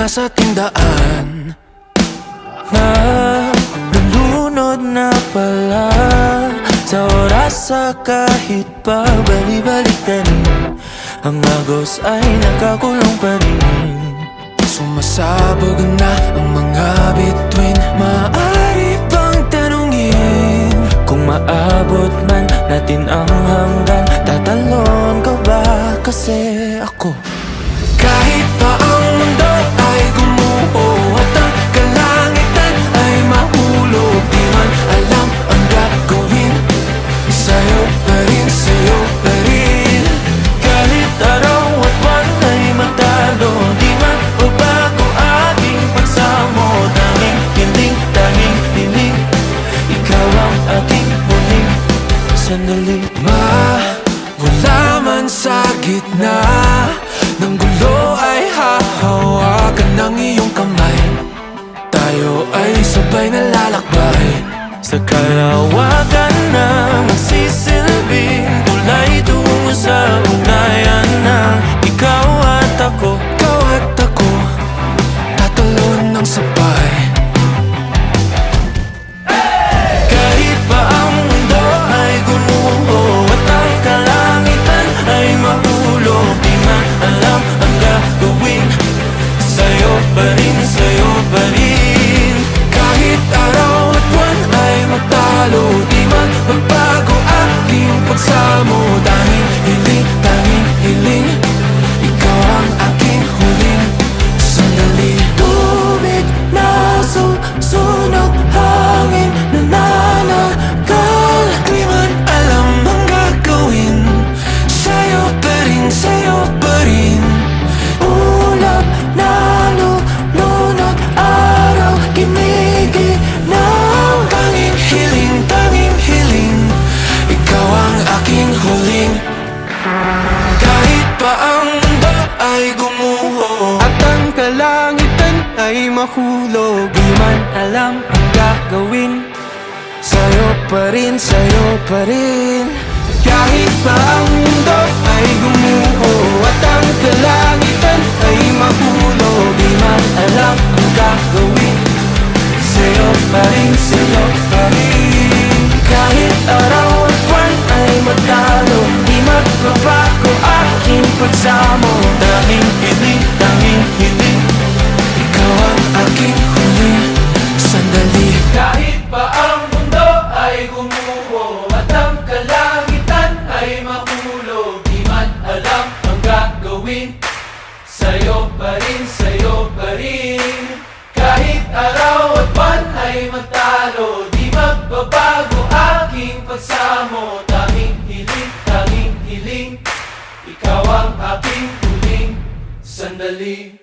nasa tindaan, nalulunod na pala sa oras sa kahit pa bali-balik ka rin. Ang agos ay nakakulong pa rin. Sumasabog na ang mga bituin. Maaari bang tanungin kung maabot man natin ang hanggan? Tatalon ka ba kasi ako? Kahit pa ang mundo ay gumuho at ang kalangitan ay mahulog, di man alam ang gagawin. Sa'yo pa rin, sa'yo pa rin. Kahit araw at buwan ay matalo, di man babago aking pagsamo. Tanging hiling, tanging hiling, ikaw ang aking huling sandali. Wala man sa gitna ng gulo ay hahawakan ng iyong kamay. Tayo ay sabay na lalakbay sa kalawakan na magsisilbing tulay tungo sa ugnayan ng ikaw at ako. Ikaw at ako, tatalon ng sabay. Kahit pa ang mundo ay gumuho at ang kalangitan ay mahulog, di man alam ang gagawin. Sa'yo pa rin, sa'yo pa rin. Kahit araw at buwan ay magtalo, di man magbago aking pagsamo. Tanging hiling, tanging hiling, ikaw ang aking huling sandali. Tubig na susunog, hangin na nanakal, di man alam ang gagawin. Sa'yo pa rin, sa'yo pa rin. Ulap na lulunod, araw giniginaw. Tanging hiling, tanging hiling, ikaw ang aking huling. Kahit pa ang mundo ay gumuho at ang kalangitan ay mahulog, di man alam ang gagawin. Sa'yo pa rin, sa'yo pa rin. Kahit pa ang mundo ay gumuho at ang kalangitan ay mahulog, di man alam ang gagawin. Sa'yo pa rin, sa'yo pa rin. Kahit araw at buwan ay magtalo, di magbabago aking pagsamo. Tanging hiling, tanging hiling, ikaw ang aking huling sandali. Kahit pa ang mundo ay gumuho at ang kalangitan ay mahulog, di man alam ang gagawin. Sa'yo pa rin, sa'yo pa rin. Kahit araw at buwan ay magtalo, di magbabago aking pagsamo. Tanging hiling, ikaw ang aking huling sandali.